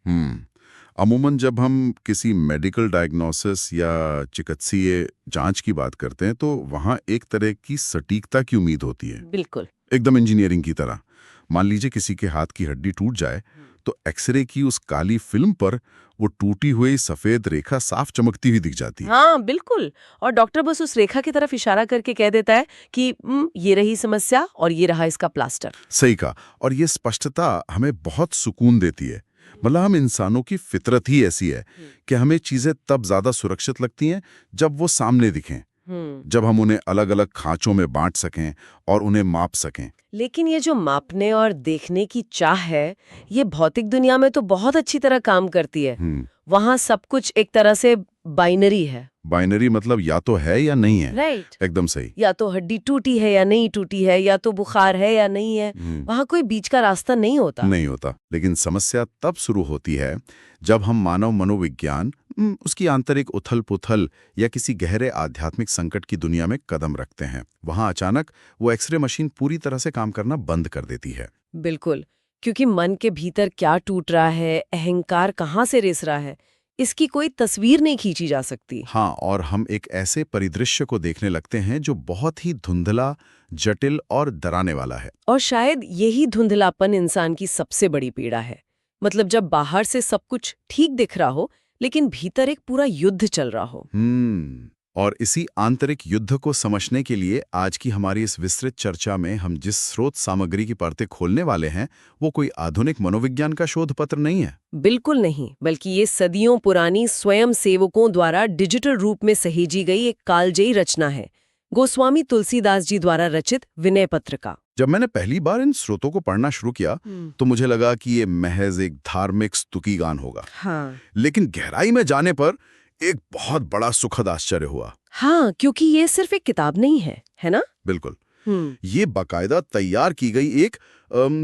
हम्म। अमूमन जब हम किसी मेडिकल डायग्नोसिस या चिकित्सीय जांच की बात करते हैं तो वहाँ एक तरह की सटीकता की उम्मीद होती है, बिल्कुल। एकदम इंजीनियरिंग की तरह। मान लीजिए किसी के हाथ की हड्डी टूट जाए तो एक्सरे की उस काली फिल्म पर वो टूटी हुई सफेद रेखा साफ चमकती हुई दिख जाती है। हाँ बिल्कुल। और डॉक्टर बस उस रेखा की तरफ इशारा करके कह देता है कि ये रही समस्या और ये रहा इसका प्लास्टर। सही कहा। और ये स्पष्टता हमें बहुत सुकून देती है। मतलब हम इंसानों की फितरत ही ऐसी है कि हमें चीजें तब ज्यादा सुरक्षित लगती हैं जब वो सामने दिखें, जब हम उन्हें अलग अलग खांचों में बांट सकें और उन्हें माप सकें। लेकिन ये जो मापने और देखने की चाह है, ये भौतिक दुनिया में तो बहुत अच्छी तरह काम करती है। वहां सब कुछ एक तरह से बाइनरी है। बाइनरी मतलब या तो है या नहीं है। राइट। एकदम सही। या तो हड्डी टूटी है या नहीं टूटी है, या तो बुखार है या नहीं है। वहां कोई बीच का रास्ता नहीं होता। नहीं होता। लेकिन समस्या तब शुरू होती है जब हम मानव मनोविज्ञान, उसकी आंतरिक उथल-पुथल या किसी गहरे आध्यात्मिक संकट की दुनिया में कदम रखते हैं। वहां अचानक वो एक्सरे मशीन पूरी तरह से काम करना बंद कर देती है। बिल्कुल। क्योंकि मन के भीतर क्या टूट रहा है, अहंकार कहाँ से रिस रहा है, इसकी कोई तस्वीर नहीं खींची जा सकती। हाँ, और हम एक ऐसे परिदृश्य को देखने लगते हैं जो बहुत ही धुंधला, जटिल और डराने वाला है। और शायद यही धुंधलापन इंसान की सबसे बड़ी पीड़ा है। मतलब जब बाहर से सब कुछ ठीक दिख रहा हो, लेकिन भीतर एक पूरा युद्ध चल रहा हो। और इसी आंतरिक युद्ध को समझने के लिए आज की हमारी इस विस्तृत चर्चा में हम जिस स्रोत सामग्री की परतें खोलने वाले हैं, वो कोई आधुनिक मनोविज्ञान का शोध पत्र नहीं है। बिल्कुल नहीं, बल्कि ये सदियों पुरानी स्वयं सेवकों द्वारा डिजिटल रूप में सहेजी गई एक कालजयी रचना है, गोस्वामी तुलसीदास जी द्वारा रचित विनय पत्रिका। जब मैंने पहली बार इन स्रोतों को पढ़ना शुरू किया तो मुझे लगा कि ये महज एक धार्मिक स्तुति गान होगा। हाँ। लेकिन गहराई में जाने पर एक बहुत बड़ा सुखद आश्चर्य हुआ। हाँ, क्योंकि ये सिर्फ एक किताब नहीं है ना? बिल्कुल। ये बाकायदा तैयार की गई एक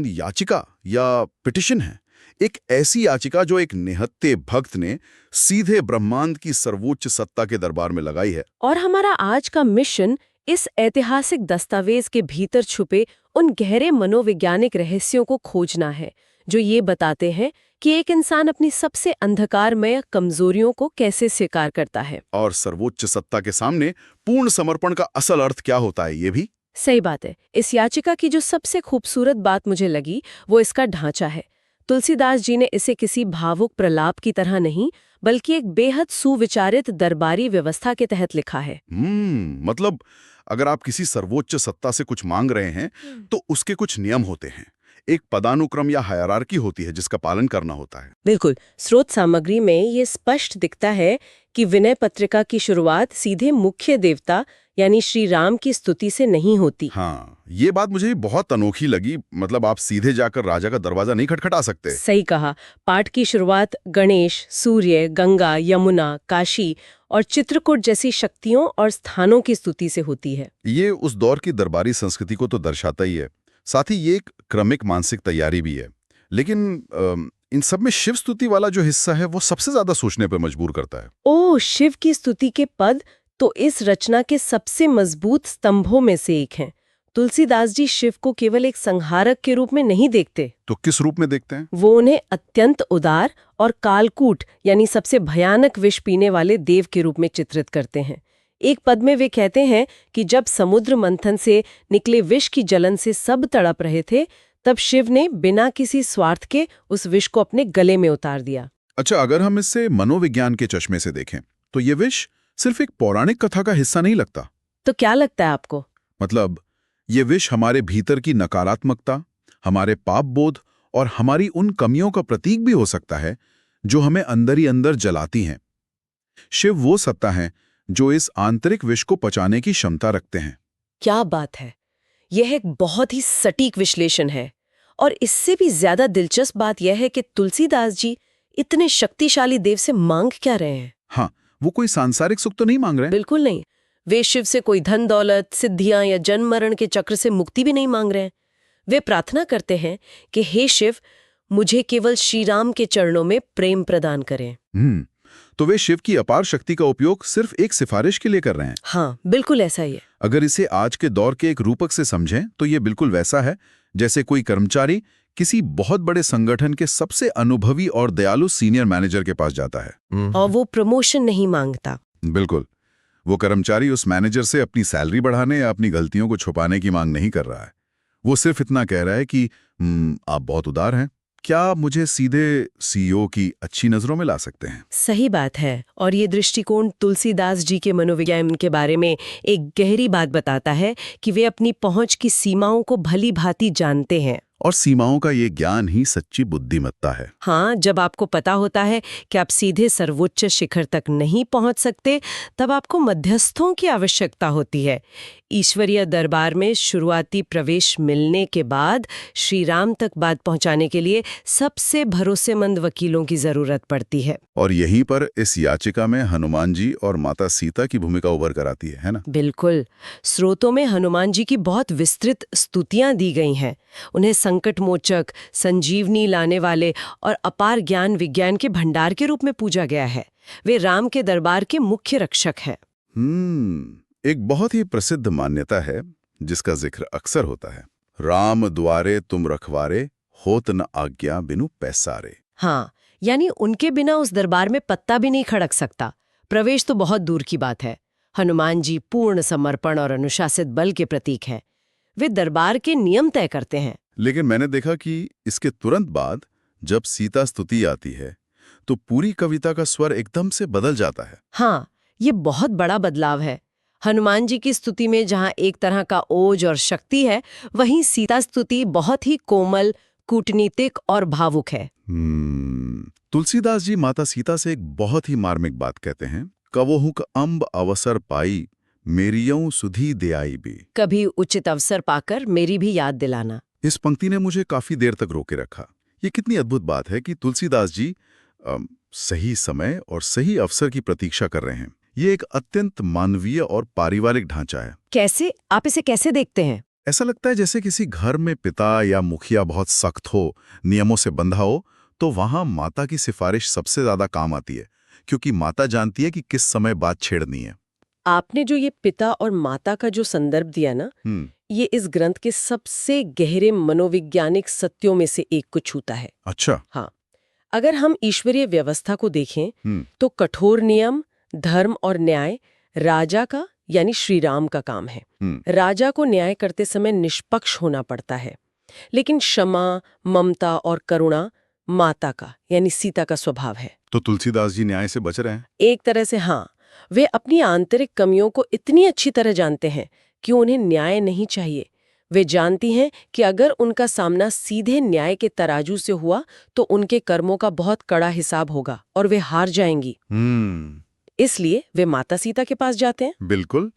याचिका या पिटिशन है। एक ऐसी याचिका जो एक निहत्थे भक्त ने सीधे ब्रह्मांड की सर्वोच्च सत्ता के दरबार में लगाई है। और हमारा आज का मिशन इस ऐतिहासिक दस्तावेज के भीतर छुपे उन गहरे मनोवैज्ञानिक रहस्यों को खोजना है, जो ये बताते हैं कि एक इंसान अपनी सबसे अंधकारमय कमजोरियों को कैसे स्वीकार करता है। और सर्वोच्च सत्ता के सामने पूर्ण समर्पण का असल अर्थ क्या होता है, ये भी। सही बात है। इस याचिका की जो सबसे खूबसूरत बात मुझे लगी वो इसका ढांचा है। तुलसीदास जी ने इसे किसी भावुक प्रलाप की तरह नहीं, बल्कि एक बेहद सुविचारित दरबारी व्यवस्था के तहत लिखा है। मतलब अगर आप किसी सर्वोच्च सत्ता से कुछ मांग रहे हैं तो उसके कुछ नियम होते हैं, एक पदानुक्रम या हायरार्की होती है जिसका पालन करना होता है। बिल्कुल। स्रोत सामग्री में ये स्पष्ट दिखता है कि विनय पत्रिका की शुरुआत सीधे मुख्य देवता यानी श्री राम की स्तुति से नहीं होती। हाँ, ये बात मुझे भी बहुत अनोखी लगी। मतलब आप सीधे जाकर राजा का दरवाजा नहीं खटखटा सकते। सही कहा। पाठ की शुरुआत गणेश, सूर्य, गंगा, यमुना, काशी और चित्रकूट जैसी शक्तियों और स्थानों की स्तुति से होती है। ये उस दौर की दरबारी संस्कृति को तो दर्शाता ही है, साथ ही ये एक क्रमिक मानसिक तैयारी भी है। लेकिन इन सब में शिव स्तुति वाला जो हिस्सा है वो सबसे ज्यादा सोचने पर मजबूर करता है। ओह, शिव की स्तुति के पद तो इस रचना के सबसे मजबूत स्तंभों में से एक हैं। तुलसीदास जी शिव को केवल एक संहारक के रूप में नहीं देखते। तो किस रूप में देखते हैं? वो उन्हें अत्यंत उदार और कालकूट यानी सबसे भयानक विष पीने वाले देव के रूप में चित्रित करते हैं। एक पद में वे कहते हैं कि जब समुद्र मंथन से निकले विष की जलन से सब तड़प रहे थे, तब शिव ने बिना किसी स्वार्थ के उस विष को अपने गले में उतार दिया। अच्छा, अगर हम इसे मनोविज्ञान के चश्मे से देखें तो ये विष सिर्फ एक पौराणिक कथा का हिस्सा नहीं लगता। तो क्या लगता है आपको? मतलब ये विष हमारे भीतर की नकारात्मकता, हमारे पाप बोध और हमारी उन कमियों का प्रतीक भी हो सकता है जो हमें अंदर ही अंदर जलाती हैं। शिव वो सत्ता है जो इस आंतरिक विष को पचाने की क्षमता रखते हैं। क्या बात है! यह एक बहुत ही सटीक विश्लेषण है। और इससे भी ज्यादा दिलचस्प बात यह है कि तुलसीदास जी इतने शक्तिशाली देव से मांग क्या रहे हैं? हाँ, वो कोई सांसारिक सुख तो नहीं मांग रहे हैं। बिल्कुल नहीं। वे शिव से कोई धन दौलत, सिद्धियां या जन्म मरण के चक्र से मुक्ति भी नहीं मांग रहे हैं। वे प्रार्थना करते हैं कि हे शिव, मुझे केवल श्री राम के चरणों में प्रेम प्रदान करें। तो वे शिव की अपार शक्ति का उपयोग सिर्फ एक सिफारिश के लिए कर रहे हैं। हाँ, बिल्कुल ऐसा ही है। अगर इसे आज के दौर के एक रूपक से समझें तो ये बिल्कुल वैसा है जैसे कोई कर्मचारी किसी बहुत बड़े संगठन के सबसे अनुभवी और दयालु सीनियर मैनेजर के पास जाता है। और वो प्रमोशन नहीं मांगता। बिल्कुल। वो कर्मचारी उस मैनेजर से अपनी सैलरी बढ़ाने या अपनी गलतियों को छुपाने की मांग नहीं कर रहा है। वो सिर्फ इतना कह रहा है कि आप बहुत उदार हैं, क्या आप मुझे सीधे सीईओ की अच्छी नजरों में ला सकते हैं? सही बात है। और ये दृष्टिकोण तुलसीदास जी के मनोविज्ञान के बारे में एक गहरी बात बताता है कि वे अपनी पहुंच की सीमाओं को भली भांति जानते हैं। और सीमाओं का ये ज्ञान ही सच्ची बुद्धिमत्ता है। हाँ, जब आपको पता होता है कि आप सीधे सर्वोच्च शिखर तक नहीं पहुंच सकते, तब आपको मध्यस्थों की आवश्यकता होती है। ईश्वरीय दरबार में शुरुआती प्रवेश मिलने के बाद श्री राम तक बात पहुंचाने के लिए सबसे भरोसेमंद वकीलों की जरूरत पड़ती है। और यहीं पर इस याचिका में हनुमान जी और माता सीता की भूमिका उभर कर आती है ना? बिल्कुल। स्रोतों में हनुमान जी की बहुत विस्तृत स्तुतियां दी गई हैं। उन्हें संकट मोचक, संजीवनी लाने वाले और अपार ज्ञान विज्ञान के भंडार के रूप में पूजा गया है। वे राम के दरबार के मुख्य रक्षक हैं। एक बहुत ही प्रसिद्ध मान्यता है जिसका जिक्र अक्सर होता है, राम द्वारे तुम रखवारे, होत न आज्ञा बिनु पैसारे। हाँ, यानी उनके बिना उस दरबार में पत्ता भी नहीं खड़क सकता। प्रवेश तो बहुत दूर की बात है। हनुमान जी पूर्ण समर्पण और अनुशासित बल के प्रतीक हैं। वे दरबार के नियम तय करते हैं। लेकिन मैंने देखा कि इसके तुरंत बाद जब सीता स्तुति आती है तो पूरी कविता का स्वर एकदम से बदल जाता है। हाँ, ये बहुत बड़ा बदलाव है। हनुमान जी की स्तुति में जहाँ एक तरह का ओज और शक्ति है, वहीं सीता स्तुति बहुत ही कोमल, कूटनीतिक और भावुक है। तुलसीदास जी माता सीता से एक बहुत ही मार्मिक बात कहते हैं, कवोहुक अम्ब अवसर पाई, मेरियों सुधी दे आई भी। कभी उचित अवसर पाकर मेरी भी याद दिलाना। इस पंक्ति ने मुझे काफी देर तक रोके रखा। ये कितनी अद्भुत बात है कि तुलसीदास जी सही समय और सही अवसर की प्रतीक्षा कर रहे हैं। ये एक अत्यंत मानवीय और पारिवारिक ढांचा है। कैसे? आप इसे कैसे देखते हैं? ऐसा लगता है जैसे किसी घर में पिता या मुखिया बहुत सख्त हो, नियमों से बंधा हो, तो वहां माता की सिफारिश सबसे ज्यादा काम आती है, क्योंकि माता जानती है कि किस समय बात छेड़नी है। आपने जो ये पिता और माता का जो संदर्भ दिया ना, ये इस ग्रंथ के सबसे गहरे मनोवैज्ञानिक सत्यों में से एक को छूता है। अच्छा। हाँ, अगर हम ईश्वरीय व्यवस्था को देखें तो कठोर नियम, धर्म और न्याय राजा का यानी श्री राम का काम है। राजा को न्याय करते समय निष्पक्ष होना पड़ता है, लेकिन क्षमा, ममता और करुणा माता का यानी सीता का स्वभाव है। तो तुलसीदास जी न्याय से बच रहे हैं? एक तरह से हाँ। वे अपनी आंतरिक कमियों को इतनी अच्छी तरह जानते हैं कि उन्हें न्याय नहीं चाहिए। वे जानती हैं कि अगर उनका सामना सीधे न्याय के तराजू से हुआ तो उनके कर्मों का बहुत कड़ा हिसाब होगा और वे हार जाएंगी। इसलिए वे माता सीता के पास जाते हैं। बिल्कुल।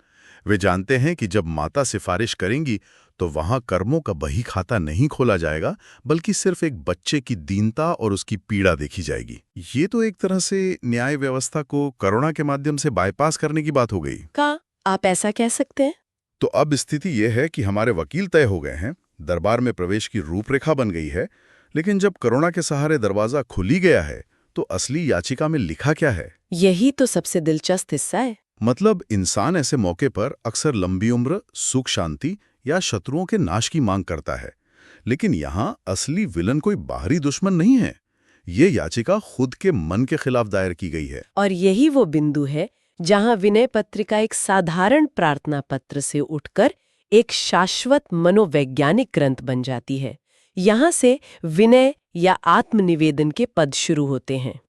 वे जानते हैं कि जब माता सिफारिश करेंगी तो वहां कर्मों का बही खाता नहीं खोला जाएगा, बल्कि सिर्फ एक बच्चे की दीनता और उसकी पीड़ा देखी जाएगी। ये तो एक तरह से न्याय व्यवस्था को करुणा के माध्यम से बाईपास करने की बात हो गई। क्या आप ऐसा कह सकते हैं? तो अब स्थिति यह है कि हमारे वकील तय हो गए हैं, दरबार में प्रवेश की रूपरेखा बन गई है, लेकिन जब करुणा के सहारे दरवाजा खुली गया है तो असली याचिका में लिखा क्या है? यही तो सबसे दिलचस्प हिस्सा है। मतलब इंसान ऐसे मौके पर अक्सर लंबी उम्र, सुख शांति या शत्रुओं के नाश की मांग करता है, लेकिन यहाँ असली विलन कोई बाहरी दुश्मन नहीं है। ये याचिका खुद के मन के खिलाफ दायर की गई है। और यही वो बिंदु है जहां विनय पत्रिका एक साधारण प्रार्थना पत्र से उठकर एक शाश्वत मनोवैज्ञानिक ग्रंथ बन जाती है। यहाँ से विनय या आत्मनिवेदन के पद शुरू होते हैं।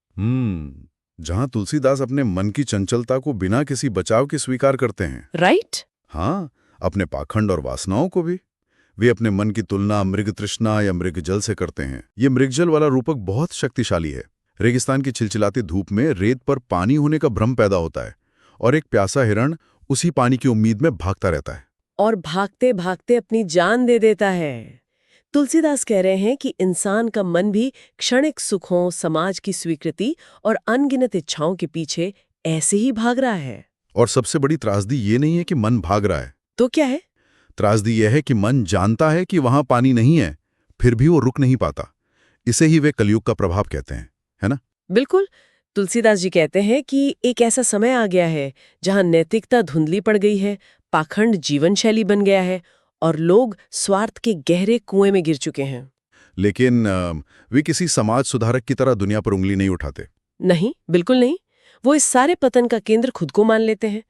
जहां तुलसीदास अपने मन की चंचलता को बिना किसी बचाव के स्वीकार करते हैं। राइट? हाँ, अपने पाखंड और वासनाओं को भी। वे अपने मन की तुलना मृग तृष्णा या मृग जल से करते हैं। ये मृगजल वाला रूपक बहुत शक्तिशाली है। रेगिस्तान की चिलचिलाती धूप में रेत पर पानी होने का भ्रम पैदा होता है और एक प्यासा हिरण उसी पानी की उम्मीद में भागता रहता है और भागते भागते अपनी जान दे देता है। तुलसीदास कह रहे हैं कि इंसान का मन भी क्षणिक सुखों, समाज की स्वीकृति और अनगिनत इच्छाओं के पीछे ऐसे ही भाग रहा है। और सबसे बड़ी त्रासदी ये नहीं है कि मन भाग रहा है। तो क्या है? त्रासदी यह है कि मन जानता है कि वहां पानी नहीं है, फिर भी वो रुक नहीं पाता। इसे ही वे कलयुग का प्रभाव कहते हैं, है ना? बिल्कुल। तुलसीदास जी कहते हैं कि एक ऐसा समय आ गया है जहां नैतिकता धुंधली पड़ गई है, पाखंड जीवन शैली बन गया है और लोग स्वार्थ के गहरे कुएं में गिर चुके हैं। लेकिन वे किसी समाज सुधारक की तरह दुनिया पर उंगली नहीं उठाते। नहीं, बिल्कुल नहीं। वो इस सारे पतन का केंद्र खुद को मान लेते हैं।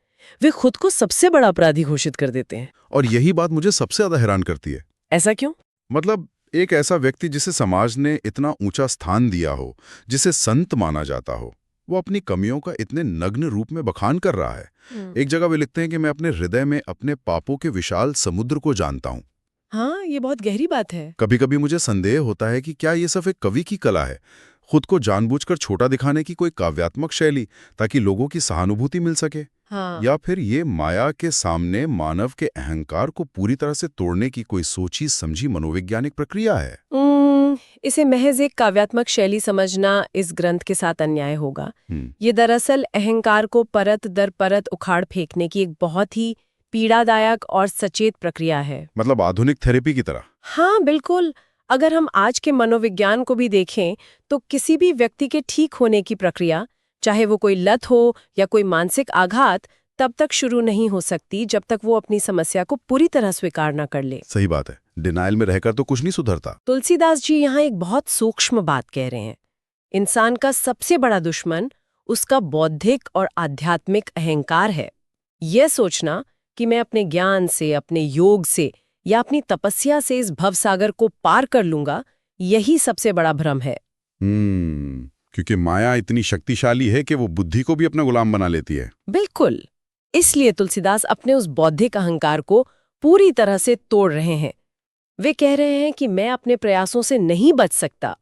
वे खुद को सबसे बड़ा अपराधी घोषित कर देते हैं। और यही बात मुझे सबसे ज्यादा हैरान करती है। ऐसा क्यों? मतलब एक ऐसा व्यक्ति जिसे समाज ने इतना ऊंचा स्थान दिया हो, जिसे संत माना जाता हो, वो अपनी कमियों का इतने नग्न रूप में बखान कर रहा है। एक जगह वे लिखते हैं कि मैं अपने हृदय में अपने पापों के विशाल समुद्र को जानता हूं। हाँ, ये बहुत गहरी बात है। कभी कभी मुझे संदेह होता है कि क्या ये सिर्फ एक कवि की कला है, खुद को जानबूझकर छोटा दिखाने की कोई काव्यात्मक शैली, ताकि लोगों की सहानुभूति मिल सके। हाँ। या फिर ये माया के सामने मानव के अहंकार को पूरी तरह से तोड़ने की कोई सोची समझी मनोवैज्ञानिक प्रक्रिया है। इसे महज एक काव्यात्मक शैली समझना इस ग्रंथ के साथ अन्याय होगा। ये दरअसल अहंकार को परत दर परत उखाड़ फेंकने की एक बहुत ही पीड़ादायक और सचेत प्रक्रिया है। मतलब आधुनिक थेरेपी की तरह। हाँ, बिल्कुल। अगर हम आज के मनोविज्ञान को भी देखें तो किसी भी व्यक्ति के ठीक होने की प्रक्रिया, चाहे वो कोई लत हो या कोई मानसिक आघात, तब तक शुरू नहीं हो सकती जब तक वो अपनी समस्या को पूरी तरह स्वीकार न कर ले। सही बात है, डिनाइल में रहकर तो कुछ नहीं सुधरता। तुलसीदास जी यहाँ एक बहुत सूक्ष्म बात कह रहे हैं। इंसान का सबसे बड़ा दुश्मन उसका बौद्धिक और आध्यात्मिक अहंकार है। यह सोचना कि मैं अपने ज्ञान से, अपने योग से या अपनी तपस्या से इस भवसागर को पार कर लूंगा, यही सबसे बड़ा भ्रम है। क्योंकि माया इतनी शक्तिशाली है कि वो बुद्धि को भी अपना गुलाम बना लेती है। बिल्कुल। इसलिए तुलसीदास अपने उस बौद्धिक अहंकार को पूरी तरह से तोड़ रहे हैं। वे कह रहे हैं कि मैं अपने प्रयासों से नहीं बच सकता।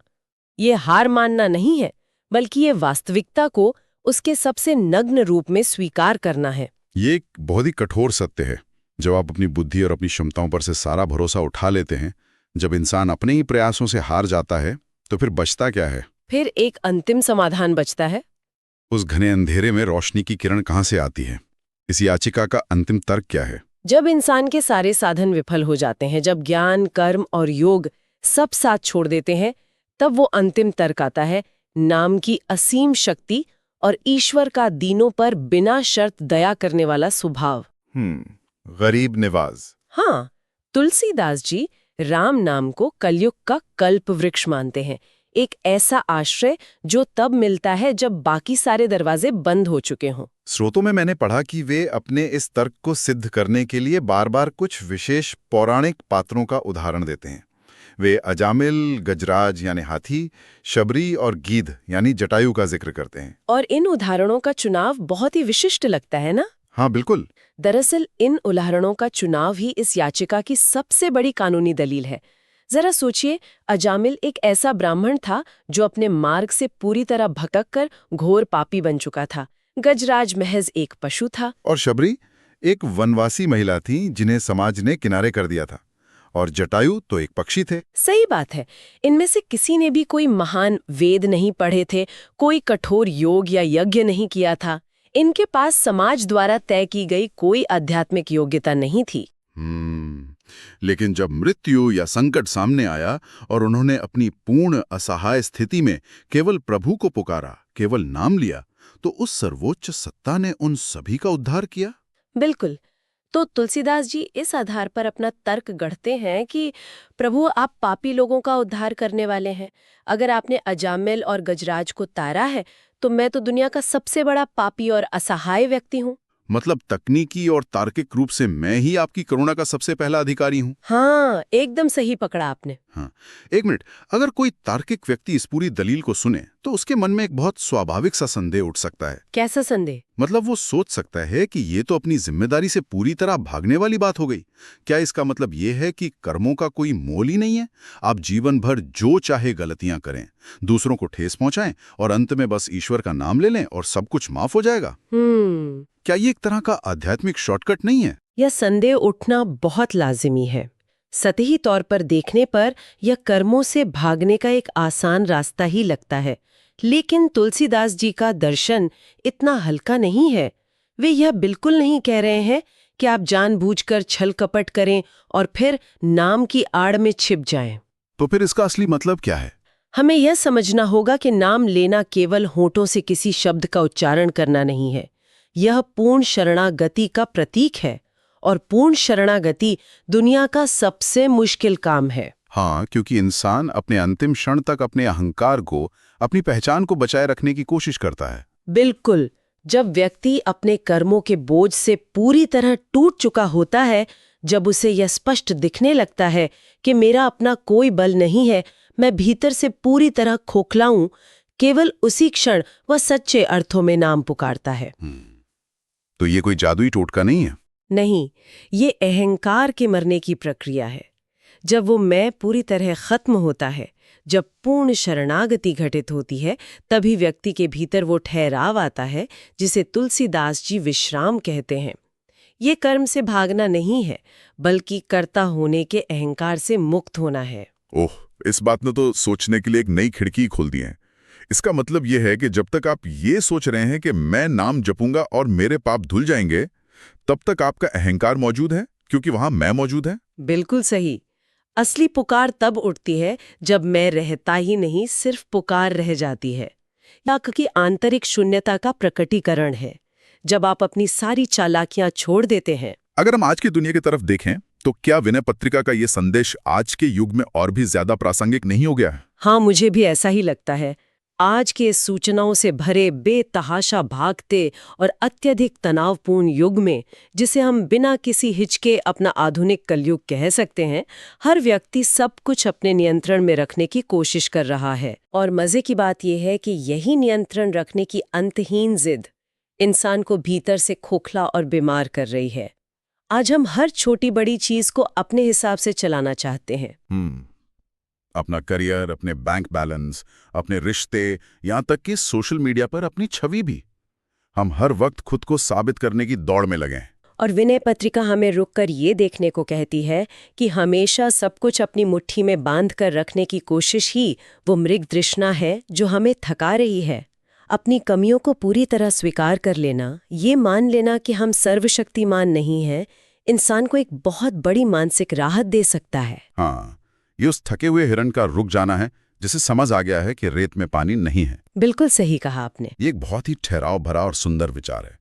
ये हार मानना नहीं है, बल्कि ये वास्तविकता को उसके सबसे नग्न रूप में स्वीकार करना है। ये एक बहुत ही कठोर सत्य है। जब आप अपनी बुद्धि और अपनी क्षमताओं पर से सारा भरोसा उठा लेते हैं, जब इंसान अपने ही प्रयासों से हार जाता है, तो फिर बचता क्या है? फिर एक अंतिम समाधान बचता है। उस घने अंधेरे में रोशनी की किरण कहाँ से आती है? इस याचिका का अंतिम तर्क क्या है? जब इंसान के सारे साधन विफल हो जाते हैं, जब ज्ञान, कर्म और योग सब साथ छोड़ देते हैं, तब वो अंतिम तर्क आता है, नाम की असीम शक्ति और ईश्वर का दीनों पर बिना शर्त दया करने वाला स्वभाव। गरीब निवाज। हाँ, तुलसीदास जी राम नाम को कलयुग का कल्प वृक्ष मानते हैं। एक ऐसा आश्रय जो तब मिलता है जब बाकी सारे दरवाजे बंद हो चुके हों। स्रोतों में मैंने पढ़ा कि वे अपने इस तर्क को सिद्ध करने के लिए बार बार कुछ विशेष पौराणिक पात्रों का उदाहरण देते हैं। वे अजामिल, गजराज यानी हाथी, शबरी और गीध यानी जटायु का जिक्र करते हैं। और इन उदाहरणों का चुनाव बहुत ही विशिष्ट लगता है ना? हाँ, बिल्कुल। दरअसल इन उदाहरणों का चुनाव ही इस याचिका की सबसे बड़ी कानूनी दलील है। जरा सोचिए, अजामिल एक ऐसा ब्राह्मण था जो अपने मार्ग से पूरी तरह भटक कर घोर पापी बन चुका था। गजराज महज एक पशु था। और शबरी एक वनवासी महिला थी जिन्हें समाज ने किनारे कर दिया था। और जटायु तो एक पक्षी थे। सही बात है। इनमें से किसी ने भी कोई महान वेद नहीं पढ़े थे, कोई कठोर योग या यज्ञ नहीं किया था। इनके पास समाज द्वारा तय की गई कोई आध्यात्मिक योग्यता नहीं थी। लेकिन जब मृत्यु या संकट सामने आया और उन्होंने अपनी पूर्ण असहाय स्थिति में केवल प्रभु को पुकारा, केवल नाम लिया, तो उस सर्वोच्च सत्ता ने उन सभी का उद्धार किया। बिल्कुल। तो तुलसीदास जी इस आधार पर अपना तर्क गढ़ते हैं कि प्रभु, आप पापी लोगों का उद्धार करने वाले हैं। अगर आपने अजामिल और गजराज को तारा है, तो मैं तो दुनिया का सबसे बड़ा पापी और असहाय व्यक्ति हूँ। मतलब तकनीकी और तार्किक रूप से मैं ही आपकी करुणा का सबसे पहला अधिकारी हूँ। हाँ, एकदम सही पकड़ा आपने। हाँ, एक मिनट। अगर कोई तार्किक व्यक्ति इस पूरी दलील को सुने तो उसके मन में एक बहुत स्वाभाविक सा संदेह उठ सकता है। कैसा संदेह? मतलब वो सोच सकता है कि ये तो अपनी जिम्मेदारी से पूरी तरह भागने वाली बात हो गई। क्या इसका मतलब ये है कि कर्मों का कोई मोल ही नहीं है? आप जीवन भर जो चाहे गलतियां करें, दूसरों को ठेस पहुंचाएं और अंत में बस ईश्वर का नाम ले लें और सब कुछ माफ हो जाएगा। क्या ये एक तरह का आध्यात्मिक शॉर्टकट नहीं है? यह संदेह उठना बहुत लाजिमी है। सतही तौर पर देखने पर यह कर्मों से भागने का एक आसान रास्ता ही लगता है, लेकिन तुलसीदास जी का दर्शन इतना हल्का नहीं है। वे यह बिल्कुल नहीं कह रहे हैं कि आप जानबूझकर छल कपट करें और फिर नाम की आड़ में छिप जाएं। तो फिर इसका असली मतलब क्या है? हमें यह समझना होगा कि नाम लेना केवल होठों से किसी शब्द का उच्चारण करना नहीं है। यह पूर्ण शरणागति का प्रतीक है, और पूर्ण शरणागति दुनिया का सबसे मुश्किल काम है। हाँ, क्योंकि इंसान अपने अंतिम क्षण तक अपने अहंकार को, अपनी पहचान को बचाए रखने की कोशिश करता है। बिल्कुल। जब व्यक्ति अपने कर्मों के बोझ से पूरी तरह टूट चुका होता है, जब उसे यह स्पष्ट दिखने लगता है कि मेरा अपना कोई बल नहीं है, मैं भीतर से पूरी तरह खोखला हूं, केवल उसी क्षण वह सच्चे अर्थों में नाम पुकारता है। तो ये कोई जादुई टोटका नहीं है? नहीं, ये अहंकार के मरने की प्रक्रिया है। जब वो मैं पूरी तरह खत्म होता है, जब पूर्ण शरणागति घटित होती है, तभी व्यक्ति के भीतर वो ठहराव आता है जिसे तुलसीदास जी विश्राम कहते हैं। ये कर्म से भागना नहीं है, बल्कि कर्ता होने के अहंकार से मुक्त होना है। ओह, इस बात ने तो सोचने के लिए एक नई खिड़की खोल दी है। इसका मतलब यह है कि जब तक आप ये सोच रहे हैं कि मैं नाम जपूंगा और मेरे पाप धुल जाएंगे, तब तक आपका अहंकार मौजूद है, क्योंकि वहां मैं मौजूद है। बिल्कुल सही। असली पुकार तब उठती है जब मैं रहता ही नहीं, सिर्फ पुकार रह जाती है। या कि आंतरिक शून्यता का प्रकटीकरण है, जब आप अपनी सारी चालाकियां छोड़ देते हैं। अगर हम आज की दुनिया की तरफ देखें, तो क्या विनय पत्रिका का ये संदेश आज के युग में और भी ज्यादा प्रासंगिक नहीं हो गया है? हाँ, मुझे भी ऐसा ही लगता है। आज के सूचनाओं से भरे, बेतहाशा भागते और अत्यधिक तनावपूर्ण युग में, जिसे हम बिना किसी हिचके अपना आधुनिक कलयुग कह सकते हैं, हर व्यक्ति सब कुछ अपने नियंत्रण में रखने की कोशिश कर रहा है। और मजे की बात यह है कि यही नियंत्रण रखने की अंतहीन जिद इंसान को भीतर से खोखला और बीमार कर रही है। आज हम हर छोटी बड़ी चीज को अपने हिसाब से चलाना चाहते हैं। अपना करियर, अपने बैंक बैलेंस, अपने रिश्ते, यहाँ तक कि सोशल मीडिया पर अपनी छवि भी। हम हर वक्त खुद को साबित करने की दौड़ में लगे हैं। और विनय पत्रिका हमें रुककर ये देखने को कहती है कि हमेशा सब कुछ अपनी मुट्ठी में बांध कर रखने की कोशिश ही वो मृग तृष्णा है जो हमें थका रही है। अपनी कमियों को पूरी तरह स्वीकार कर लेना, ये मान लेना कि हम सर्वशक्तिमान नहीं हैं, इंसान को एक बहुत बड़ी मानसिक राहत दे सकता है। हाँ, ये उस थके हुए हिरण का रुक जाना है जिसे समझ आ गया है कि रेत में पानी नहीं है। बिल्कुल सही कहा आपने। ये एक बहुत ही ठहराव भरा और सुंदर विचार है।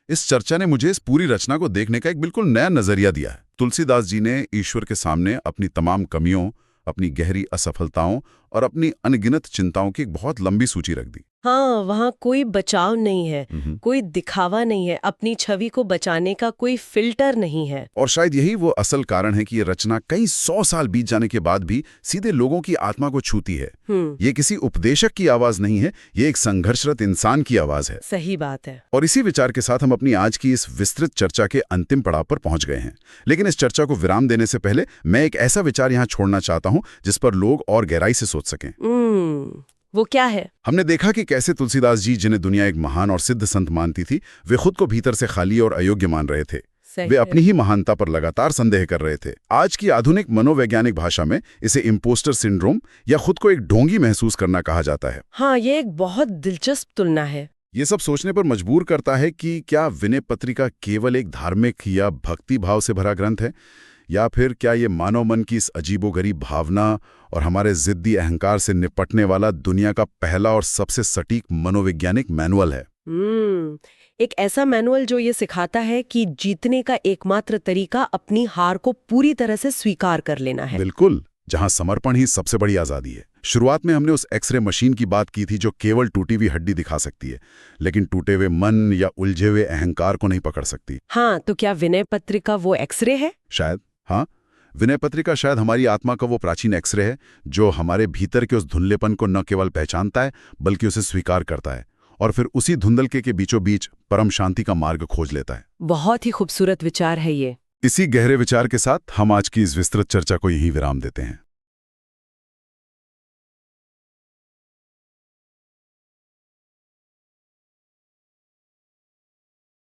इस चर्चा ने मुझे इस पूरी रचना को देखने का एक बिल्कुल नया नजरिया दिया है। तुलसीदास जी ने ईश्वर के सामने अपनी तमाम कमियों, अपनी गहरी असफलताओं और अपनी अनगिनत चिंताओं की एक बहुत लंबी सूची रख दी। हाँ, वहाँ कोई बचाव नहीं है, कोई दिखावा नहीं है, अपनी छवि को बचाने का कोई फिल्टर नहीं है। और शायद यही वो असल कारण है कि ये रचना कई 100 साल बीत जाने के बाद भी सीधे लोगों की आत्मा को छूती है। ये किसी उपदेशक की आवाज नहीं है, ये एक संघर्षरत इंसान की आवाज है। सही बात है। और इसी विचार के साथ हम अपनी आज की इस विस्तृत चर्चा के अंतिम पड़ाव पर पहुंच गए हैं। लेकिन इस चर्चा को विराम देने से पहले मैं एक ऐसा विचार यहाँ छोड़ना चाहता हूँ जिस पर लोग और गहराई से सोच सकें। वो क्या है? हमने देखा कि कैसे तुलसीदास जी, जिन्हें दुनिया एक महान और सिद्ध संत मानती थी, वे खुद को भीतर से खाली और अयोग्य मान रहे थे। वे अपनी ही महानता पर लगातार संदेह कर रहे थे। आज की आधुनिक मनोवैज्ञानिक भाषा में इसे इम्पोस्टर सिंड्रोम या खुद को एक ढोंगी महसूस करना कहा जाता है। हाँ, ये एक बहुत दिलचस्प तुलना है। ये सब सोचने पर मजबूर करता है कि क्या विनय पत्रिका केवल एक धार्मिक या भक्ति भाव से भरा ग्रंथ है, या फिर क्या ये मानव मन की इस अजीबोगरीब भावना और हमारे जिद्दी अहंकार से निपटने वाला दुनिया का पहला और सबसे सटीक मनोवैज्ञानिक मैनुअल है। एक ऐसा मैनुअल जो ये सिखाता है कि जीतने का एकमात्र तरीका अपनी हार को पूरी तरह से स्वीकार कर लेना है। बिल्कुल, जहां समर्पण ही सबसे बड़ी आजादी है। शुरुआत में हमने उस एक्सरे मशीन की बात की थी जो केवल टूटी हुई हड्डी दिखा सकती है, लेकिन टूटे हुए मन या उलझे हुए अहंकार को नहीं पकड़ सकती। हाँ, तो क्या विनय पत्रिका वो एक्सरे है? शायद, हाँ। विनय पत्रिका शायद हमारी आत्मा का वो प्राचीन एक्सरे है जो हमारे भीतर के उस धुंधलेपन को न केवल पहचानता है बल्कि उसे स्वीकार करता है, और फिर उसी धुंधलके के बीचों बीच परम शांति का मार्ग खोज लेता है। बहुत ही खूबसूरत विचार है ये। इसी गहरे विचार के साथ हम आज की इस विस्तृत चर्चा को यहीं विराम देते हैं।